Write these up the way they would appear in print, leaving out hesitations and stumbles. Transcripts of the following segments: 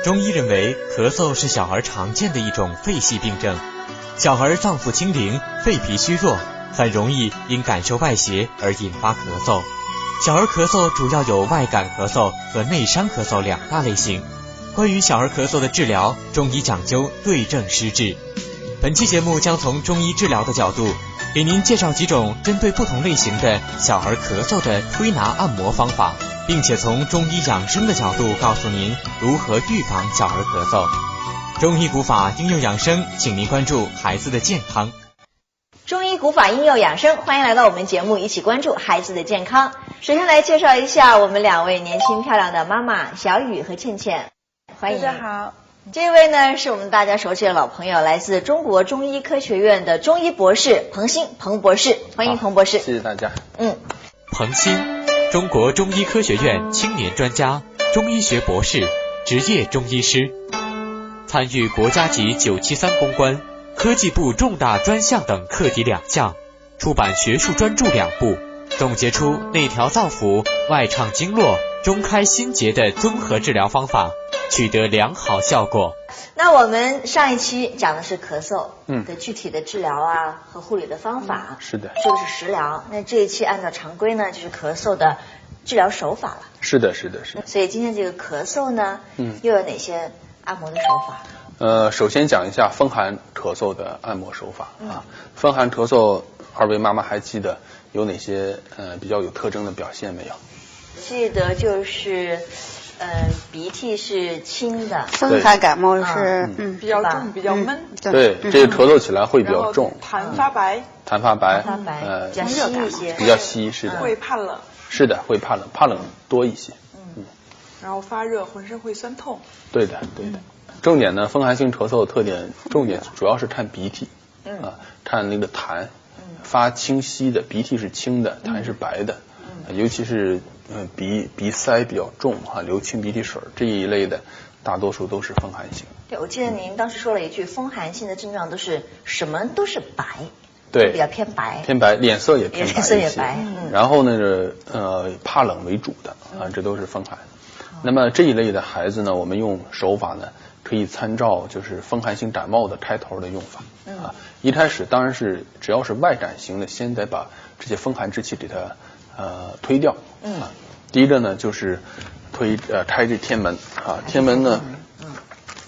中医认为，咳嗽是小儿常见的一种肺系病症。小儿脏腑轻灵，肺脾虚弱，很容易因感受外邪而引发咳嗽。小儿咳嗽主要有外感咳嗽和内伤咳嗽两大类型。关于小儿咳嗽的治疗，中医讲究对症施治。本期节目将从中医治疗的角度，给您介绍几种针对不同类型的小儿咳嗽的推拿按摩方法，并且从中医养生的角度告诉您如何预防小儿咳嗽。中医古法应用养生，请您关注孩子的健康。中医古法应用养生，欢迎来到我们节目，一起关注孩子的健康。首先来介绍一下我们两位年轻漂亮的妈妈小雨和倩倩，欢迎。大家好。这位呢是我们大家熟悉的老朋友，来自中国中医科学院的中医博士彭欣，彭博士，欢迎彭博士。谢谢大家。彭欣，中国中医科学院青年专家，中医学博士，职业中医师，参与国家级973攻关、科技部重大专项等课题2项，出版学术专著2部，总结出内调脏腑、外畅经络、中开心结的综合治疗方法，取得良好效果。那我们上一期讲的是咳嗽的具体的治疗啊和护理的方法，是的，说的是食疗。那这一期按照常规呢，就是咳嗽的治疗手法了。是的。所以今天这个咳嗽呢，又有哪些按摩的手法？首先讲一下风寒咳嗽的按摩手法啊。风寒咳嗽，二位妈妈还记得有哪些比较有特征的表现没有？记得就是鼻涕是轻的，风寒感冒是比较重，比较闷。对，这个咳嗽起来会比较重，痰发白，比较稀一些，比较稀，是的。会怕冷，是的，会怕冷，怕冷多一些。然后发热，浑身会酸痛。对的。重点呢，风寒性咳嗽的特点，重点主要是看鼻涕，看那个痰，发清晰的，鼻涕是清的，痰是白的，尤其是鼻塞比较重流清鼻涕水这一类的，大多数都是风寒性。对，我记得您当时说了一句，风寒性的症状都是什么都是白，对，比较偏白，脸色也偏白一些，脸色也白。然后呢，怕冷为主的这都是风寒。那么这一类的孩子呢，我们用手法呢，可以参照就是风寒性感冒的开头的用法一开始当然是只要是外感型的，先得把这些风寒之气给它推掉。第一个呢就是开这天门天门呢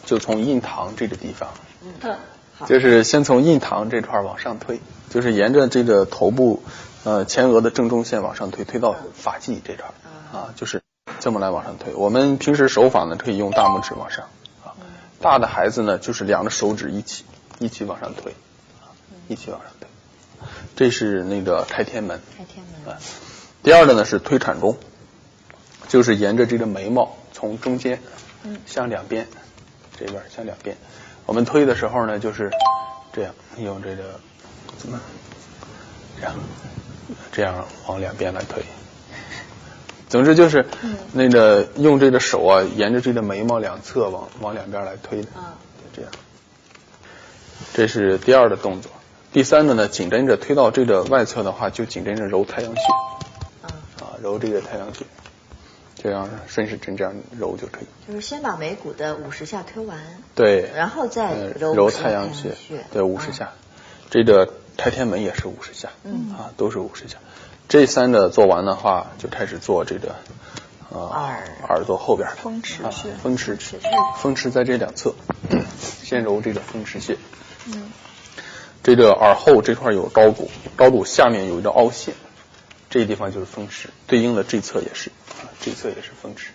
就从印堂这个地方，就是先从印堂这块往上推，就是沿着这个头部前额的正中线往上推，推到发际这块就是这么来往上推。我们平时手法呢可以用大拇指往上大的孩子呢就是两个手指一起往上推一起往上推。这是那个开天门。第二个呢是推产宫，就是沿着这个眉毛从中间向两边这边向两边，我们推的时候呢就是这样，用这个怎么这样往两边来推。总之就是那个用这个手沿着这个眉毛两侧往两边来推的这样。这是第二个动作。第三个呢，紧跟着推到这个外侧的话，就紧跟着揉太阳穴揉这个太阳穴，这样顺时针这样揉就可以。就是先把眉骨的50下推完，对，然后再揉太阳穴，对，50下。这个开天门也是50下，都是50下。这三个做完的话，就开始做这个耳朵后边的风池穴，风池在这两侧，先揉这个风池穴。这个耳后这块有高骨，高骨下面有一个凹陷，这个地方就是风池，对应的这侧也是这侧也是风池。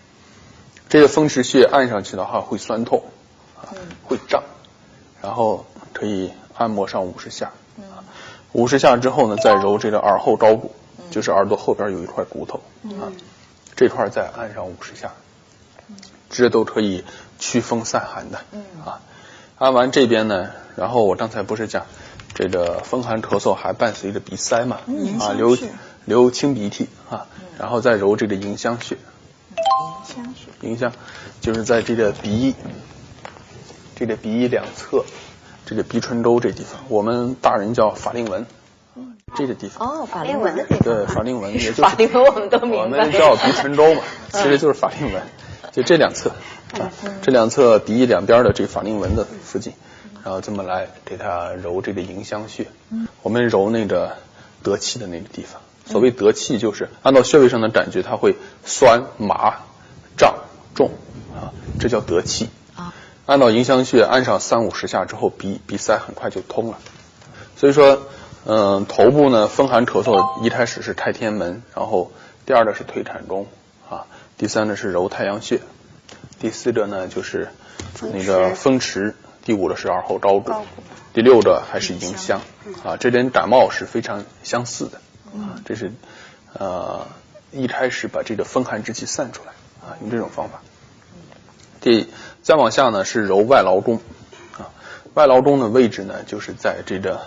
这个风池穴按上去的话会酸痛会胀，然后可以按摩上50下50下之后呢，再揉这个耳后高骨，就是耳朵后边有一块骨头这块再按上50下，这都可以祛风散寒的按完这边呢，然后我刚才不是讲这个风寒咳嗽还伴随着鼻塞嘛流清鼻涕然后再揉这个迎香穴。迎香就是在这个鼻翼两侧，这个鼻唇沟这地方，我们大人叫法令纹这个地方。哦，法令纹的地方。对，法令纹，也就是法令纹，我们都明白。我们叫鼻沉周嘛，其实就是法令纹，就这两侧啊，这两侧鼻翼两边的这法令纹的附近，然后这么来给它揉这个迎香穴。我们揉那个得气的那个地方。所谓得气，就是按照穴位上的感觉，它会酸、麻、胀、重啊，这叫得气。按照迎香穴按上30-50下之后，鼻塞很快就通了。所以说，头部呢风寒咳嗽，一开始是太天门，然后第二个是推产中啊，第三个是揉太阳穴，第四个呢就是那个风池，第五个是耳后高骨，第六个还是迎香啊，这跟感冒是非常相似的啊，这是一开始把这个风寒之气散出来啊，用这种方法。再往下呢是揉外劳宫啊，外劳宫的位置呢就是在这个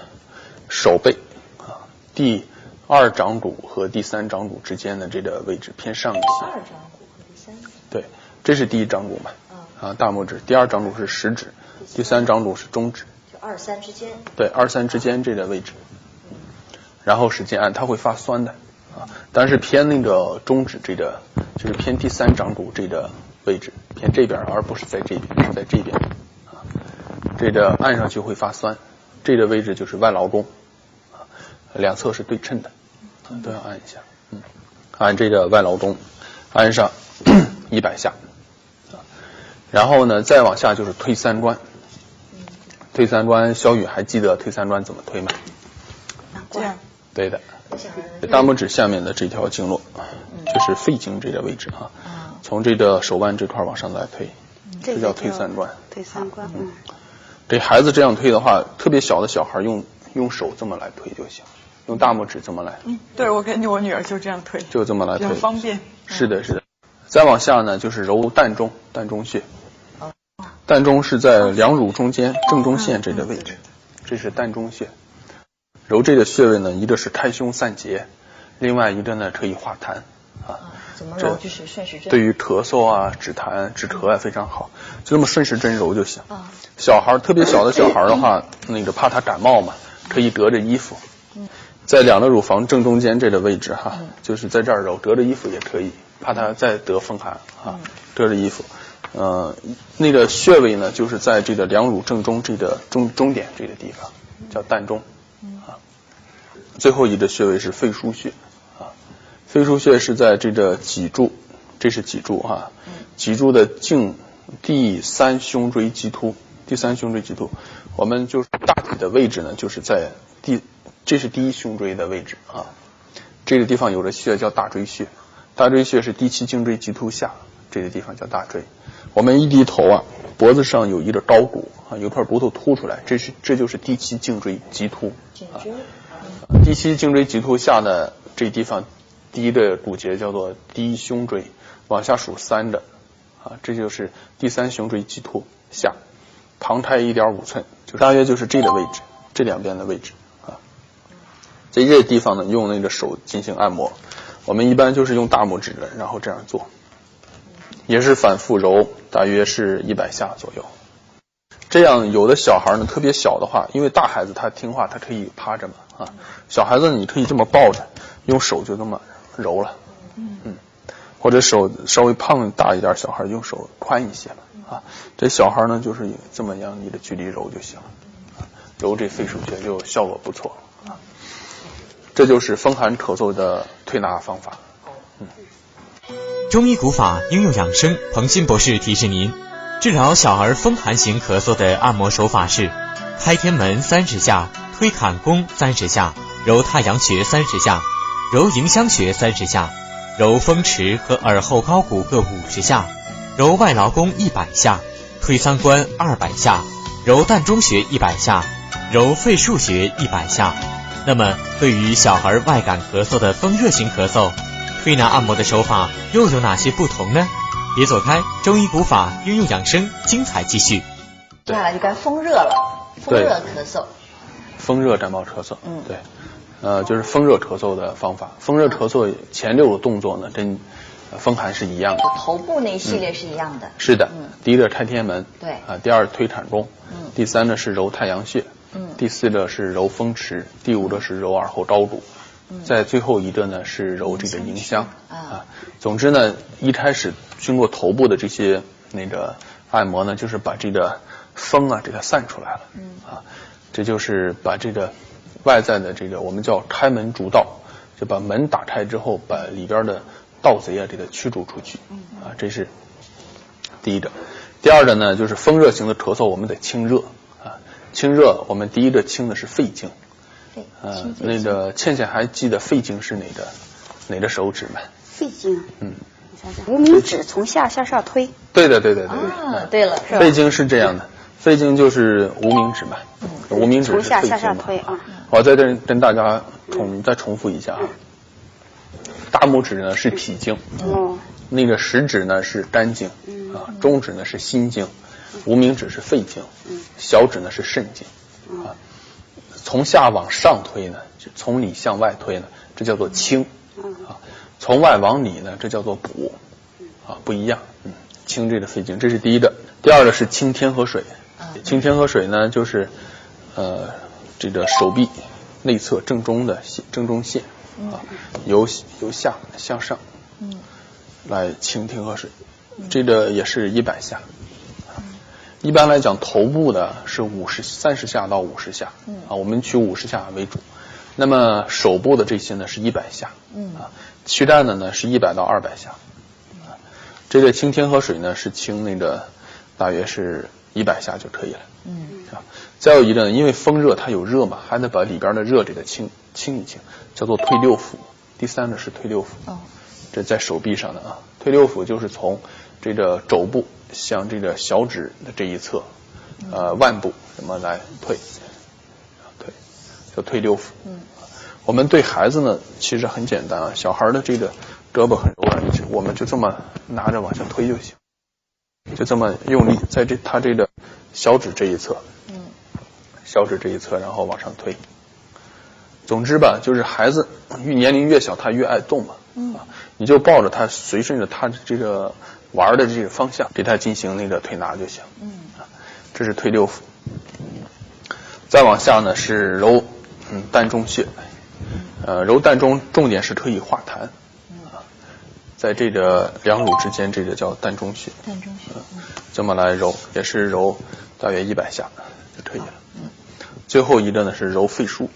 手背啊第2掌骨和第3掌骨之间的这个位置偏上一些。2掌骨和第3。对，这是第1掌骨嘛，啊大拇指，第2掌骨是食指，第3掌骨是中指，就2、3之间。对，2、3之间这个位置，然后使劲按，它会发酸的啊，但是偏那个中指这个就是偏第3掌骨这个位置，偏这边，而不是在这边，是在这边啊，这个按上去会发酸，这个位置就是外劳宫啊，两侧是对称的，都要按一下，按这个外劳宫，按上100下，然后呢再往下就是推三关，推三关，小雨还记得推三关怎么推吗？这样。对的，大拇指下面的这条经络，就是肺经这个位置啊，从这个手腕这块往上来推，这叫推三关。推三关，给孩子这样推的话，特别小的小孩用手这么来推就行，用大拇指这么来。对，我跟我女儿就这样推，就这么来推，比较方便。是的，是的。再往下呢，就是揉膻中穴。膻中是在两乳中间正中线这个位置，这是膻中穴。揉这个穴位呢，一个是开胸散结，另外一个呢可以化痰啊。怎么揉？就是顺时针。对于咳嗽啊、止痰、止咳啊非常好，就这么顺时针揉就行。小孩特别小的小孩的话，那个怕他感冒嘛，可以隔着衣服，在两个乳房正中间这个位置哈，就是在这儿揉，隔着衣服也可以，怕他再得风寒啊，隔着衣服。那个穴位呢，就是在这个两乳正中这个中点这个地方，叫膻中啊。最后一个穴位是肺腧穴啊，肺腧穴是在这个脊柱，这是脊柱哈，脊柱的颈第3胸椎棘突，第3胸椎棘突，我们就是大体的位置呢，就是在这是第1胸椎的位置啊，这个地方有个穴叫大椎穴，大椎穴是第7颈椎棘突下，这个地方叫大椎。我们一低头啊，脖子上有一个高骨啊，有块骨头凸出来，这就是第7颈椎棘突啊。第7颈椎棘突下的这地方，第一个骨节叫做第1胸椎，往下数3的啊，这就是第3胸椎棘突下，旁开1.5寸，就大约就是这个位置，这两边的位置啊。在这个地方呢，用那个手进行按摩，我们一般就是用大拇指的，然后这样做，也是反复揉，大约是100下左右。这样有的小孩呢特别小的话，因为大孩子他听话，他可以趴着嘛啊，小孩子你可以这么抱着，用手就这么揉了，或者手稍微胖大一点小孩用手宽一些了啊，这小孩呢就是这么样你的距离揉就行了，揉这肺腧穴就效果不错啊。这就是风寒咳嗽的推拿方法。中医古法应用养生，彭新博士提示您，治疗小儿风寒型咳嗽的按摩手法是：开天门30下，推坎宫30下，揉太阳穴30下，揉迎香穴30下，揉风池和耳后高骨各50下，揉外劳宫100下，推三关200下，揉膻中穴100下，揉肺腧穴100下。那么对于小孩外感咳嗽的风热型咳嗽，推拿按摩的手法又有哪些不同呢？别走开，中医古法应用养生，精彩继续。接下来就该风热了，风热咳嗽。风热感冒咳嗽，对，就是风热咳嗽的方法。风热咳嗽前6个动作呢，跟风寒是一样的。头部那一系列是一样的。是的，第一个开天门，对啊，第二推产宫，第3呢是揉太阳穴，第4个是揉风池，第5个是揉耳后梢骨，在最后一个呢是揉这个迎香啊。总之呢，一开始经过头部的这些那个按摩呢，就是把这个风啊给它散出来了，这就是把这个外在的这个我们叫开门逐盗，就把门打开之后，把里边的盗贼啊给它驱逐出去这是第一个。第二个呢，就是风热型的咳嗽，我们得清热清热，我们第一个清的是肺经。那个倩倩还记得肺经是哪个手指吗？肺经，无名指从下向上推。对。对了，肺经是这样的，肺经就是无名指嘛，无名指是肺经嘛。从下向上推啊。我在这跟大家再重复一下大拇指呢是脾经，那个食指呢是肝经，中指呢是心经，无名指是肺经，小指呢是肾经从下往上推呢，从里向外推呢，这叫做清从外往里呢，这叫做补不一样清这个肺经，这是第一个。第二个是清天河水，清天河水呢就是这个手臂内侧正中线由下向上来清天河水，这个也是100下。一般来讲，头部的是30下到50下我们取50下为主。那么手部的这些呢是100下躯干的呢是100到200下这个清天河水呢是清那个大约是100下就可以了再有一个呢，因为风热它有热嘛，还得把里边的热给它清一清，叫做推六腑。第3个是推六腑这在手臂上的推六腑就是从这个肘部向这个小指的这一侧腕部怎么来推叫推六腑我们对孩子呢其实很简单小孩的这个胳膊很柔软，我们就这么拿着往下推就行，就这么用力在他这个小指这一侧小指这一侧然后往上推。总之吧，就是孩子年龄越小他越爱动嘛你就抱着他随顺着他这个玩的这个方向给他进行那个推拿就行这是推六腑。再往下呢是揉膻中穴揉膻中重点是可以化痰在这个两乳之间，这个叫膻中穴这么来揉也是揉大约100下就可以了最后一个呢是揉肺腧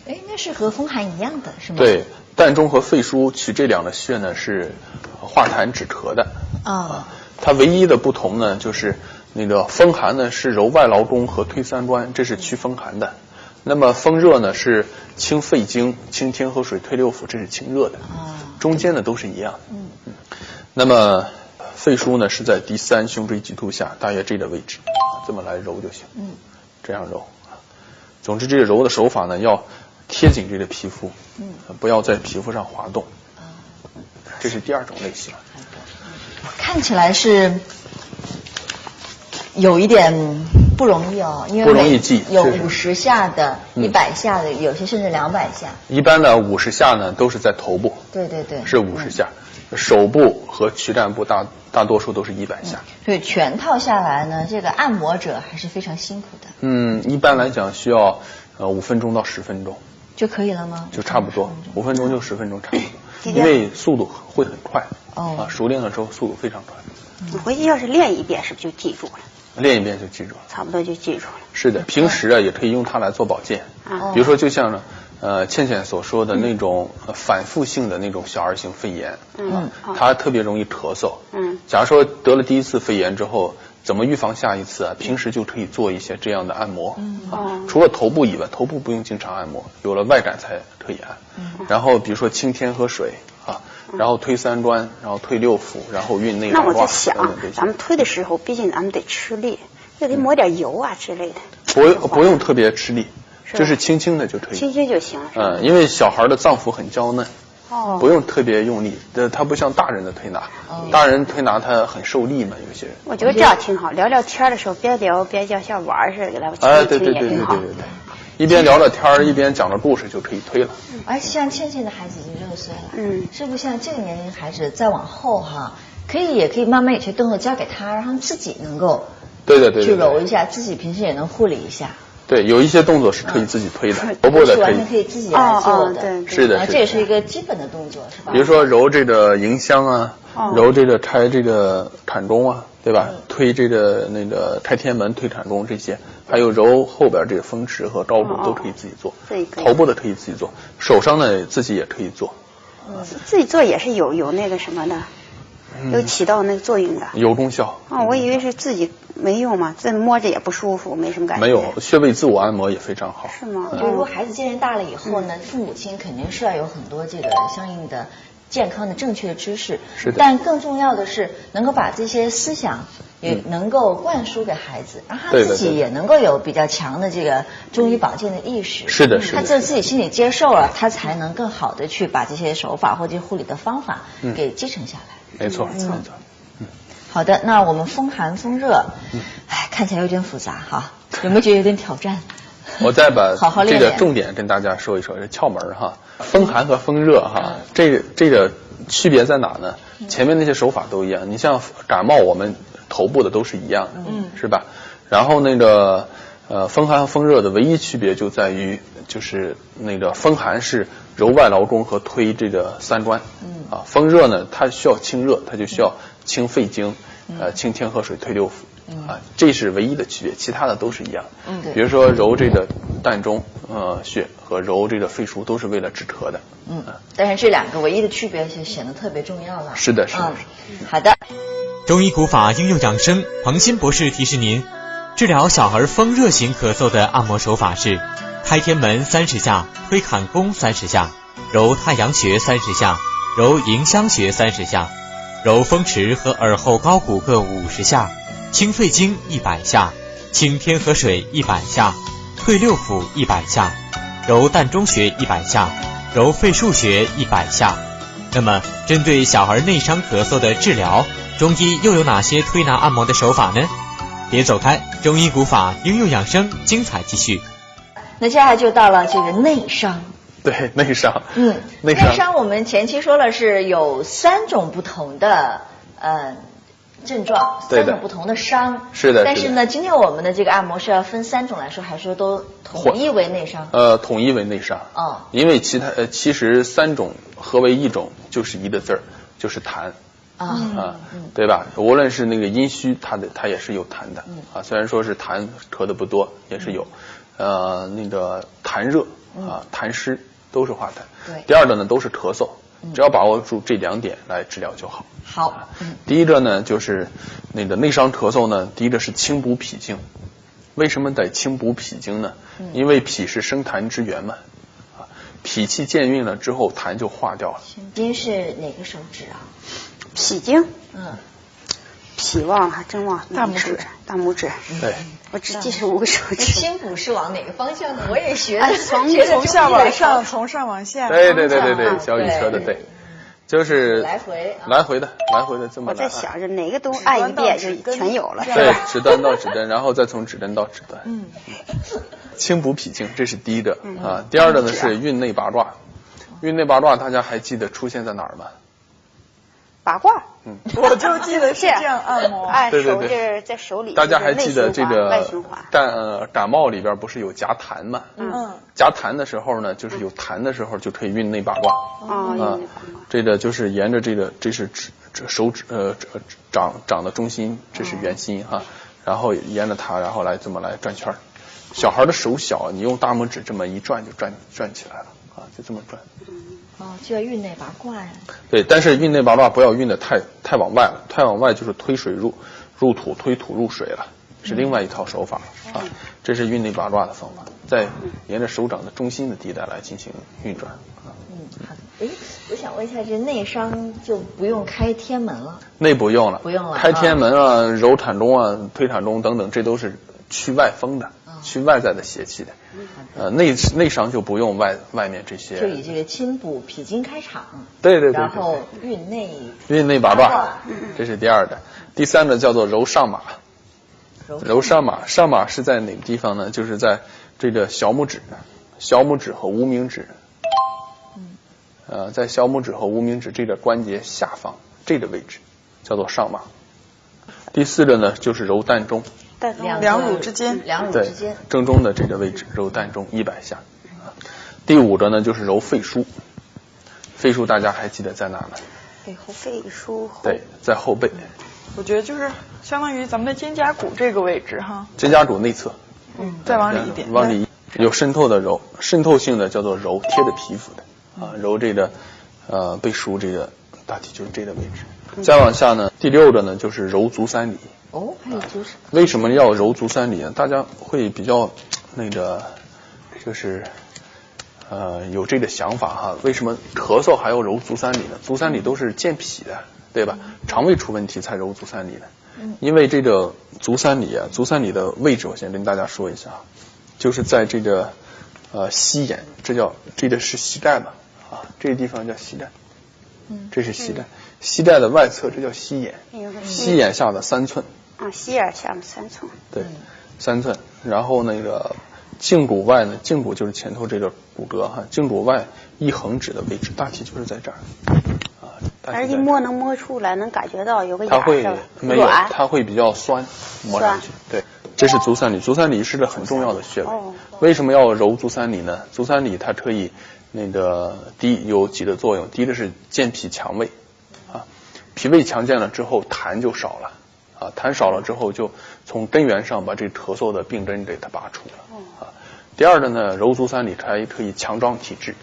那是和风寒一样的是吗？对，膻中和肺腧取这两个穴呢是化痰止咳的它唯一的不同呢就是那个风寒呢是揉外劳宫和推三关，这是祛风寒的。那么风热呢是清肺经、清天河水、推六腑，这是清热的中间的都是一样的那么肺腧呢是在第3胸椎棘突下大约这个位置这么来揉就行这样揉总之这个揉的手法呢要贴紧这个皮肤不要在皮肤上滑动这是第2种类型看起来是有一点不容易因为不容易记，有50下的100下的有些甚至200下一般的50下呢都是在头部对是50下手部和躯干部大多数都是100下所以全套下来呢这个按摩者还是非常辛苦的一般来讲需要5分钟到10分钟就可以了吗？就差不多5分钟就10分钟差不多因为速度会很快熟练了之后速度非常快你回去要是练一遍是不是就记住了？练一遍就记住了差不多就记住了是的平时也可以用它来做保健比如说就像倩倩所说的那种反复性的那种小儿型肺炎它特别容易咳嗽假如说得了第1次肺炎之后怎么预防下一次平时就可以做一些这样的按摩除了头部以外头部不用经常按摩有了外感才可以按然后比如说清天河水然后推三关然后推六腑然后运内那我在想咱们推的时候毕竟咱们得吃力也得抹点油之类的不用特别吃力就是轻轻的就可以轻轻就行因为小孩的脏腑很娇嫩不用特别用力它不像大人的推拿大人推拿它很受力嘛有些人我觉得这样挺好聊聊天的时候边聊边像玩似的给他对一边聊着天一边讲着故事就可以推了而且像倩倩的孩子已经6岁了是不是像这个年龄孩子再往后也可以慢慢有些动作教给他让他们自己能够对去揉一下自己平时也能护理一下对，有一些动作是可以自己推的，头部的是完全可以自己来做的。对，是的，这也是一个基本的动作，是吧？比如说揉这个迎香啊，揉这个拆这个产中啊，对吧？推这个那个开天门、推产中这些，还有揉后边这个风池和招骨都可以自己做。头部的可以自己做，手上呢自己也可以做。自己做也是有那个什么的。有起到那个作用的，有功效。我以为是自己没用嘛，这摸着也不舒服，没什么感觉。没有，穴位自我按摩也非常好。是吗？就如果孩子渐渐大了以后呢，父母亲肯定是要有很多这个相应的健康的正确的知识。是的。但更重要的是，能够把这些思想也能够灌输给孩子，让他自己也能够有比较强的这个中医保健的意识。是的，是的。他只有自己心里接受了，他才能更好的去把这些手法或者护理的方法给继承下来。没错，没错。好的，那我们风寒风热，看起来有点复杂哈，有没有觉得有点挑战？我再把好好练这个重点跟大家说一说，这窍门哈，风寒和风热哈，这个区别在哪呢？前面那些手法都一样，你像感冒，我们头部的都是一样的，是吧？然后那个风寒和风热的唯一区别就在于，就是那个风寒是揉外劳宫和推这个三关，风热呢，它需要清热，它就需要清肺经，清天河水，推六腑，这是唯一的区别，其他的都是一样。比如说揉这个膻中穴和揉这个肺腧都是为了止咳的。但是这两个唯一的区别就显得特别重要了。是的，是的。好的。中医古法应用养生，黄鑫博士提示您，治疗小儿风热型咳嗽的按摩手法是：开天门30下，推坎宫30下，揉太阳穴30下，揉迎香穴30下，揉风池和耳后高骨各50下，清肺经100下，清天河水100下，退六腑100下，揉膻中穴100下，揉肺腧穴100下。那么，针对小儿内伤咳嗽的治疗，中医又有哪些推拿按摩的手法呢？别走开，中医古法应用养生，精彩继续。那接下来就到了这个内伤。对，内伤。内伤我们前期说了是有3种不同的症状，3种不同的伤。是的。但是呢，今天我们的这个按摩是要分3种来说，还是说都统一为内伤？统一为内伤。因为其实3种合为一种，就是一个字儿，就是痰。对吧？无论是那个阴虚，它也是有痰的。虽然说是痰咳的不多，也是有。那个痰热痰湿都是化痰。对。第二个呢都是咳嗽，只要把握住这2点来治疗就好。好。第一个呢就是那个内伤咳嗽呢，第一个是清补脾经。为什么得清补脾经呢？因为脾是生痰之源嘛。脾气健运了之后，痰就化掉了。经是哪个手指啊？脾经。脾忘了，还真忘了。大拇指。对。我只记住5个手指。清补是往哪个方向呢？我也学从下往上，从上往下。对，小雨说的对，就是来回的这么来。我在想着哪个都按一遍就全有了。对，指端到指端，然后再从指端到指端。清补脾经，这是第一个第二个呢是运内八卦。运内八卦大家还记得出现在哪儿吗？八卦。我就记得是这样按摩。手就是在手里。大家还记得这个感冒里边不是有夹痰吗？夹痰的时候呢，就是有痰的时候就可以运内八卦。这个就是沿着这是手指掌的中心，这是圆心然后沿着它，然后来这么来转圈。小孩的手小，你用大拇指这么一转就转起来了就这么转。就要运内八卦呀。对，但是运内八卦不要运的太往外了，太往外就是推水入土，推土入水了，是另外一套手法这是运内八卦的方法，在沿着手掌的中心的地带来进行运转好的。我想问一下，这内伤就不用开天门了？内不用了，开天门揉膻中推膻中等等，这都是去外风的。去外在的邪气的，内伤就不用外面这些，就以这个清补脾经开场，对，然后运内八卦，这是第二个。第三个叫做揉上马，上马是在哪个地方呢？就是在这个小拇指和无名指，在小拇指和无名指这个关节下方这个位置叫做上马。第四个呢就是揉膻中。两乳之间，对，正中的这个位置揉膻中100下。第5个呢就是揉肺腧，肺腧大家还记得在哪呢？肺腧对，在后背。我觉得就是相当于咱们的肩胛骨这个位置哈。肩胛骨内侧。再往里一点。往里有渗透的揉，渗透性的叫做揉贴着皮肤的揉这个背腧这个大体就是这个位置。再往下呢，第6个呢就是揉足三里。还有足三里。为什么要揉足三里呢？大家会比较就是有这个想法哈，为什么咳嗽还要揉足三里呢？足三里都是健脾的，对吧？肠胃出问题才揉足三里的。因为这个足三里足三里的位置我先跟大家说一下，就是在这个膝眼，这个是膝盖嘛这个地方叫膝盖，这是膝盖，膝盖的外侧这叫膝眼，膝眼下的3寸膝眼下的3寸，对，3寸。然后那个胫骨外呢，胫骨就是前头这个骨骼胫骨外1横指的位置，大体就是在这儿但是一摸能摸出来，能感觉到有个它会没有，软，它会比较酸，摸上去。对，这是足三里。足三里是个很重要的穴位。为什么要揉足三里呢？足三里它可以第一有几个作用，第一个是健脾强胃脾胃强健了之后痰就少了痰少了之后就从根源上把这咳嗽的病根给它拔除了第二个呢，揉足三里还可以强壮体质，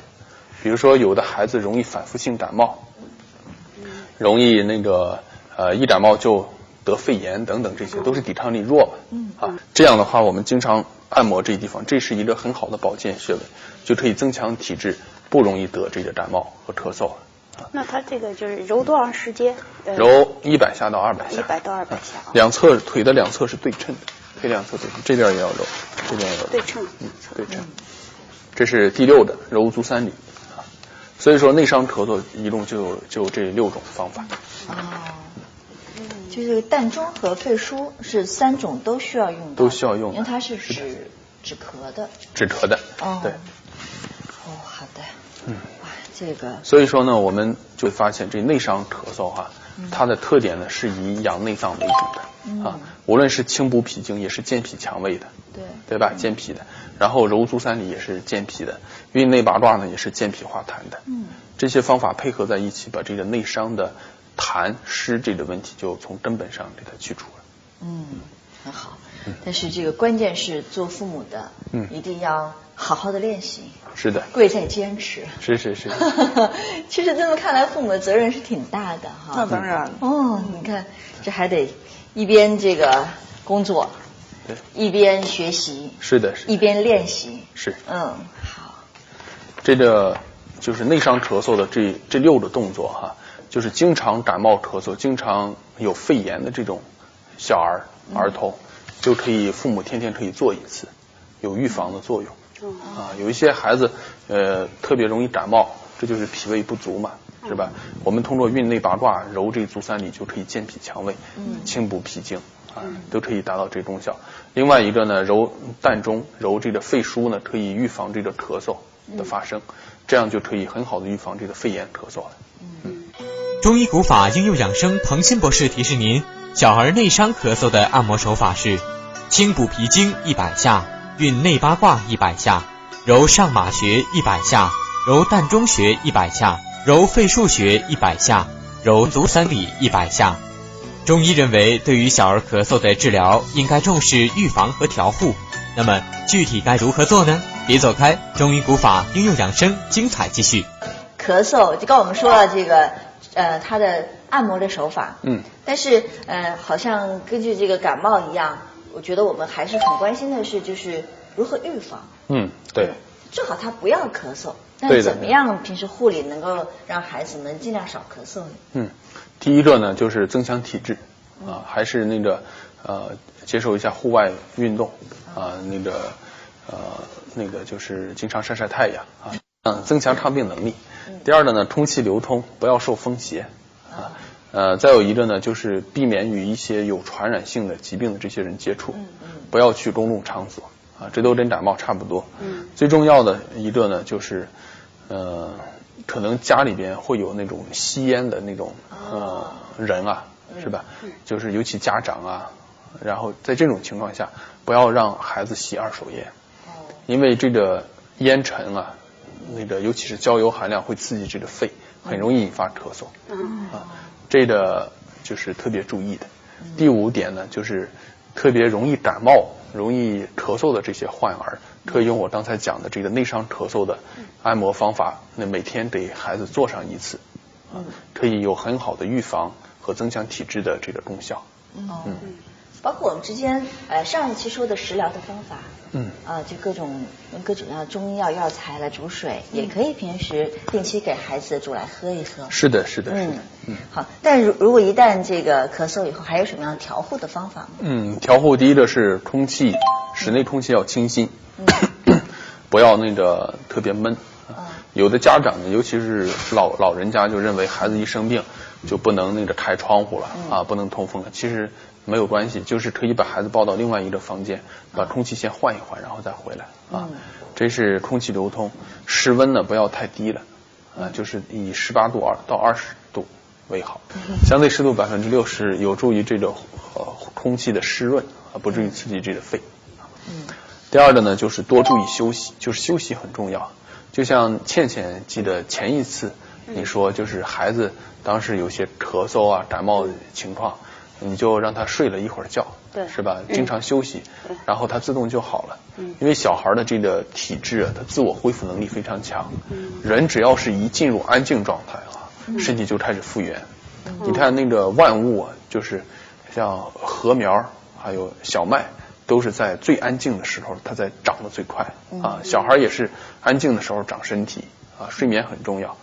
比如说有的孩子容易反复性感冒，容易一感冒就得肺炎等等，这些都是抵抗力弱这样的话我们经常按摩这地方，这是一个很好的保健穴位，就可以增强体质，不容易得这个感冒和咳嗽那它这个就是揉多长时间？揉100下到200下，100到200下腿的两侧是对称的，腿两侧对称，这边也要揉，这边也要揉，对称对称。这是第6的揉足三里所以说内伤咳嗽一共就这6种方法就是膻中和肺腧是3种都需要用的，都需要用的，因为它是止咳的，对好的哇这个所以说呢我们就发现这内伤咳嗽它的特点呢是以养内脏为主的无论是清补脾经也是健脾强胃的，对吧？健脾的，然后揉足三里也是健脾的，运内八卦呢也是健脾化痰的这些方法配合在一起，把这个内伤的痰湿这个问题就从根本上给它去除了很好但是这个关键是做父母的一定要好好的练习，是的，贵在坚持，是其实这么看来父母的责任是挺大的那当然你看这还得一边这个工作对，一边学习，是的一边练习，是好，这个就是内伤咳嗽的这6个动作就是经常感冒咳嗽，经常有肺炎的这种小儿童就可以父母天天可以做一次，有预防的作用有一些孩子特别容易感冒，这就是脾胃不足嘛，是吧？我们通过运内八卦揉这足三里就可以健脾强胃清补脾经都可以达到这功效。另外一个呢，揉膻中揉这个肺腧呢，可以预防这个咳嗽的发生这样就可以很好的预防这个肺炎咳嗽了中医古法应用养生彭新博士提示您，小儿内伤咳嗽的按摩手法是清补脾经100下，运内八卦100下，揉上马穴100下，揉膻中穴100下，揉肺腧穴100下，揉足三里100下。中医认为，对于小儿咳嗽的治疗，应该重视预防和调护。那么具体该如何做呢？别走开，中医古法应用养生，精彩继续。咳嗽就刚我们说了这个它的按摩的手法但是好像根据这个感冒一样，我觉得我们还是很关心的是就是如何预防对，最好他不要咳嗽，但怎么样平时护理能够让孩子们尽量少咳嗽呢第一个呢就是增强体质还是接受一下户外运动就是经常晒晒太阳增强抗病能力第二个呢空气流通，不要受风邪再有一个呢就是避免与一些有传染性的疾病的这些人接触不要去公共场所这都跟感冒差不多最重要的一个呢就是可能家里边会有那种吸烟的那种人是吧就是尤其家长然后在这种情况下，不要让孩子吸二手烟，因为这个烟尘啊，那个尤其是焦油含量会刺激这个肺，很容易引发咳嗽。这个就是特别注意的。第5点呢，就是特别容易感冒、容易咳嗽的这些患儿，可以用我刚才讲的这个内伤咳嗽的按摩方法，那每天给孩子做上1次，可以有很好的预防和增强体质的这个功效。包括我们之前上一期说的食疗的方法，就各种样中医药材来煮水，也可以平时定期给孩子煮来喝一喝。是的。好，但如果一旦这个咳嗽以后，还有什么样的调护的方法吗？调护第一个是空气，室内空气要清新，不要那个特别闷。有的家长呢，尤其是老人家，就认为孩子一生病就不能那个开窗户了不能通风了。其实没有关系，就是可以把孩子抱到另外一个房间，把空气先换一换，然后再回来这是空气流通。室温呢不要太低了就是以18度到20度为好，相对湿度60%，有助于这个空气的湿润不至于刺激这个肺。第二个呢，就是多注意休息，就是休息很重要。就像倩记得前一次你说，就是孩子当时有些咳嗽感冒的情况，你就让他睡了一会儿觉，是吧？经常休息，然后他自动就好了。因为小孩的这个体质他自我恢复能力非常强。人只要是一进入安静状态身体就开始复原。你看那个万物就是像禾苗还有小麦，都是在最安静的时候它在长得最快小孩也是安静的时候长身体睡眠很重要。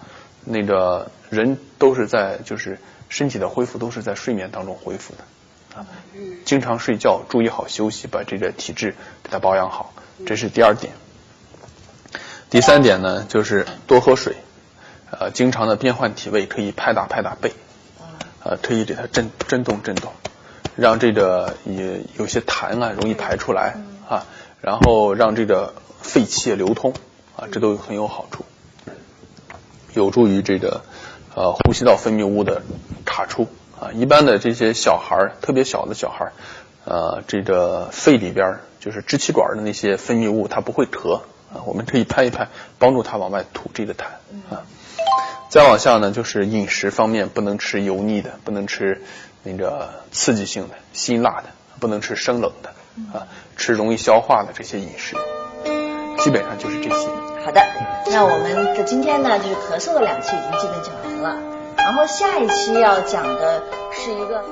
那个人都是在就是身体的恢复都是在睡眠当中恢复的经常睡觉，注意好休息，把这个体质给它保养好，这是第2点。第3点呢，就是多喝水经常的变换体位，可以拍打背可以给它震动，让这个也有些痰容易排出来然后让这个肺气流通这都很有好处，有助于这个呼吸道分泌物的卡出一般的这些小孩，特别小的小孩这个肺里边就是支气管的那些分泌物它不会咳我们可以拍一拍，帮助他往外吐这个痰再往下呢，就是饮食方面不能吃油腻的，不能吃那个刺激性的辛辣的，不能吃生冷的吃容易消化的这些饮食，基本上就是这些。好的，那我们的今天呢，就是咳嗽的2期已经基本讲完了，然后下一期要讲的是一个